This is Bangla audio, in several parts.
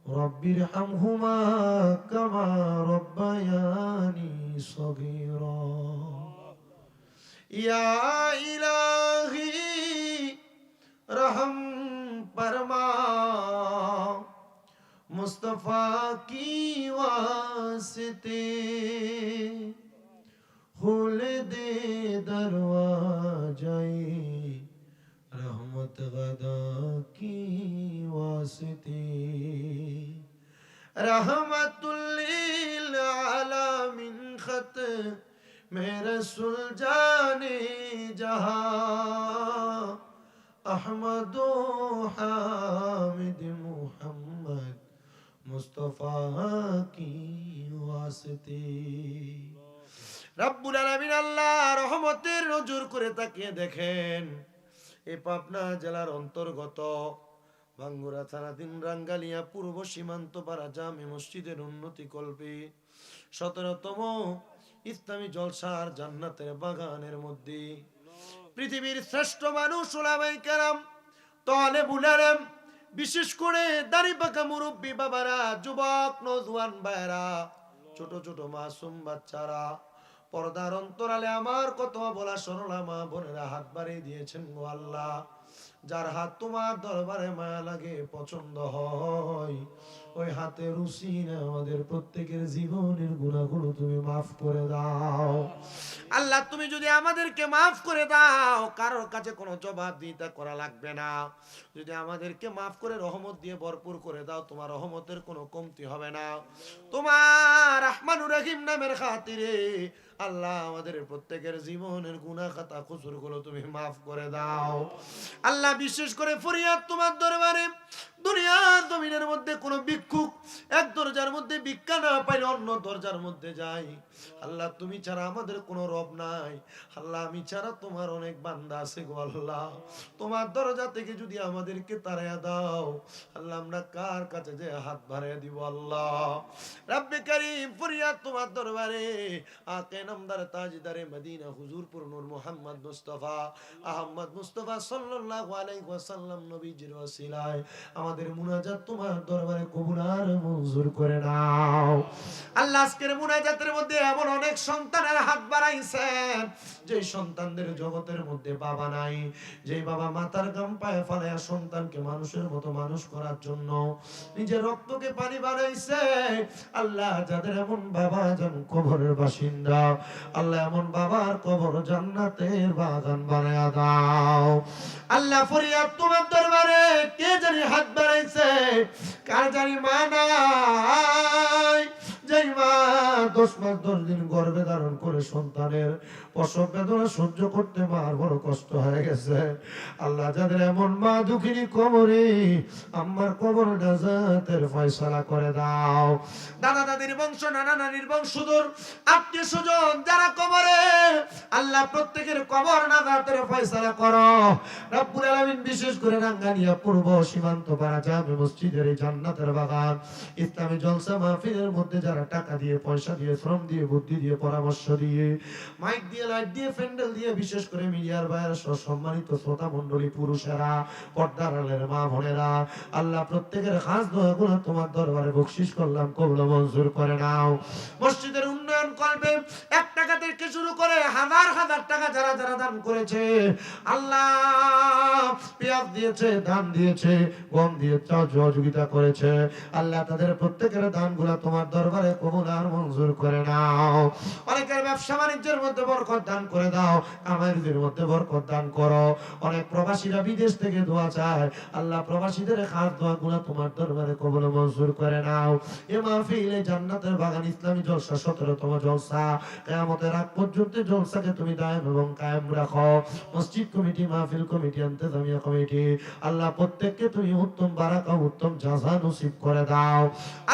رب ارحمهما كما ربياني صغيرا या इलाही रहम फरमा मुस्तफा की वास्ते खोल दे दरवाज़े रहमत गदा की वास्ते रहमतुल लिल आलमीन खत मेरे सुलझाने जहां अहमदो हामिद मुहम्मद मुस्तफा की वास्ते रब्बुल आलामीन আল্লাহ রহমতের নজর করে তাকিয়ে দেখেন এই পাবনা জেলার অন্তর্গত ভাঙ্গুরা থানাধীন রাঙ্গালিয়া পূর্ব সীমান্ত পাড়া জামে মসজিদের উন্নতি কল্পে 17তম ইসলামী জলসার জান্নাতের বাগানের মধ্যে পৃথিবীর শ্রেষ্ঠ মানুষ উলামায়ে কেরাম তালেবুল ইলম বিশেষ করে দাড়ি পাকা মুরব্বি বাবারা যুবক নওজোয়ান ভাইরা ছোট ছোট মাসুম বাচ্চারা পর্দার অন্তরালে আমার কথা বলা সরলা মা বোনেরা হাত বাড়িয়ে দিয়েছেন গো আল্লাহ যার হাত তোমার দরবারে মায়া লাগে পছন্দ হয় ওই হাতের উসিলে আমাদের প্রত্যেকের জীবনের গুনাহগুলো তুমি মাফ করে দাও আল্লাহ তুমি যদি আমাদেরকে মাফ করে দাও কারোর কাছে কোনো জবাবদিহিতা করা লাগবে না যদি আমাদেরকে মাফ করে রহমত দিয়ে ভরপুর করে দাও তোমার রহমতের কোনো কমতি হবে না তোমার রহমানুর রহিম নামের খাতিরে আল্লাহ আমাদের প্রত্যেকের জীবনের গুনাহ খাতা কুসুরগুলো তুমি মাফ করে দাও আল্লাহ বিশেষ করে ফরিয়াদ তোমার দরবারে দুনিয়ার জমিনের মধ্যে কোনো ভিক্ষুক এক দরজার মধ্যে ভিক্ষা না পাইলে অন্য দরজার মধ্যে যায় আল্লাহ তুমি ছাড়া আমাদের কোনো রব নাই আল্লাহ আমি ছাড়া তোমার অনেক বান্দা আছে গো আল্লাহ তোমার দরজা থেকে যদি আমাদেরকে তাড়াইয়া দাও আল্লাহ আমরা কার কাছে যে হাত বাড়াইয়া দিব আল্লাহ রব্বে কারীম ফরিয়াদ তোমার দরবারে আকে নামদার তাজদারে মদিনা হুজুরপুর নূর মুহাম্মদ মুস্তাফা আহমদ মুস্তাফা সাল্লাল্লাহু আলাইহি ওয়াসাল্লাম নবীজির ওসিলায় আমাদের মুনাজাত তোমার দরবারে কবুল আর মঞ্জুর করে নাও আল্লাহ আজকের মুনাজাতের মধ্যে এমন অনেক সন্তানের হাত বাড়াইছেন যে সন্তানদের জগতের মধ্যে বাবা নাই যে বাবা মাথার গাম পায়ে ফেলায়া সন্তানকে মানুষের মতো মানুষ করার জন্য নিজের রক্তকে পানি বানাইছে আল্লাহ যাদের এমন বাবা যেন কবরের বাসিন্দা আল্লাহ এমন বাবার কবর জান্নাতের বাগান বানায়া দাও আল্লাহ ফরিয়াদ তোমার দরবারে কে জানি হাত বাড়াইছে কার জানি মা নাই যেই মা 10 মাস 10 দিন গর্ভে ধারণ করে সন্তানের প্রসব বেদনা সহ্য করতে মার বড় কষ্ট হয়ে গেছে আল্লাহ যাদের এমন মা দুঃখিনী কবরে আমার কবর নাজাতের ফয়সালা করে দাও দাদা দাদির বংশ নানা নানির বংশধর আত্মীয় স্বজন যারা কবরে আল্লাহ প্রত্যেকের কবর নাজাতের ফয়সালা করো রব্বুল আলামিন বিশেষ করে রাঙ্গানিয়া পূর্ব সীমান্ত পাড়া জামে মসজিদের এই জান্নাতের বাগান ইসলামী জলসা মাহফিলের মধ্যে যারা টাকা দিয়ে পয়সা দিয়ে শ্রম দিয়ে বুদ্ধি দিয়ে পরামর্শ দিয়ে মাইক দিয়ে লাইট দিয়ে প্যান্ডেল দিয়ে বিশেষ করে মিডিয়ার বাইরে সম্মানিত শ্রোতা মণ্ডলী পুরুষেরা পর্দার আড়ালের মা বোনেরা আল্লাহ প্রত্যেকের খাস দোয়াগুলো তোমার দরবারে বকশিশ করলাম কবুল মঞ্জুর করে নাও মসজিদের উন্নয়ন কল্পে 1 টাকা থেকে শুরু করে হাজার হাজার টাকা যারা যারা দান করেছে আল্লাহ পেঁয়াজ দিয়েছে ধান দিয়েছে গম দিয়েছে সহযোগিতা করেছে আল্লাহ তাদের প্রত্যেকের দানগুলো তোমার দরবারে কবুল আর মঞ্জুর করে নাও অনেকের ব্যবসা বাণিজ্যের মধ্যে বরকত দান করে দাও কামাইদের মধ্যে বরকত দান করো অনেক প্রবাসীরা বিদেশ থেকে দোয়া চায় আল্লাহ প্রবাসীদের খাস দোয়াগুলো তোমার দরবারে কবুল মঞ্জুর করে নাও এ মাহফিলে জান্নাতের বাগান ইসলামী জলসা 17তম জলসা কিয়ামতের আগ পর্যন্ত জলসাকে তুমি দায়েম এবং কায়েম রাখো মসজিদ কমিটি মাহফিল কমিটি ইন্তেজামিয়া কমিটি আল্লাহ প্রত্যেককে তুমি উত্তম বারাকা উত্তম জাযা নসিব করে দাও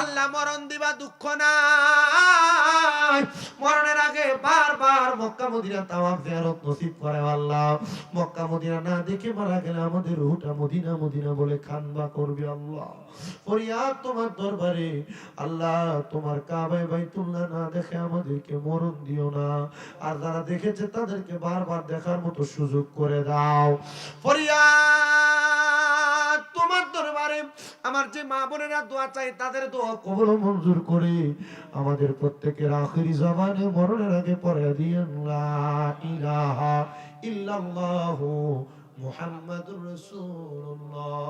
আল্লাহ মরণ দিবা দুঃখ নাই মরণের আগে বারবার মক্কা মদিনা তাওয়াফ জিয়ারত নসিব করে আল্লাহ মক্কা মদিনা না দেখে মারা গেলে আমাদের রুহটা মদিনা মদিনা বলে খানবা করবে আল্লাহ ফরিয়াদ তোমার দরবারে আল্লাহ তোমার কাবায়ে বাইতুল্লাহ না দেখে আমাদেরকে মরণ দিও না আর যারা দেখেছে তাদেরকে বারবার দেখার মতো সুযোগ করে দাও ফরিয়াদ তোমার দরবারে আমার যে মা বোনেরা দোয়া চাই তাদের দোয়া কবুল ও মঞ্জুর করে আমাদের প্রত্যেকের আখিরি জবানে মরণের আগে পড়ে দিয়েন লা ইলাহা ইল্লাল্লাহু মুহাম্মাদুর রাসূলুল্লাহ।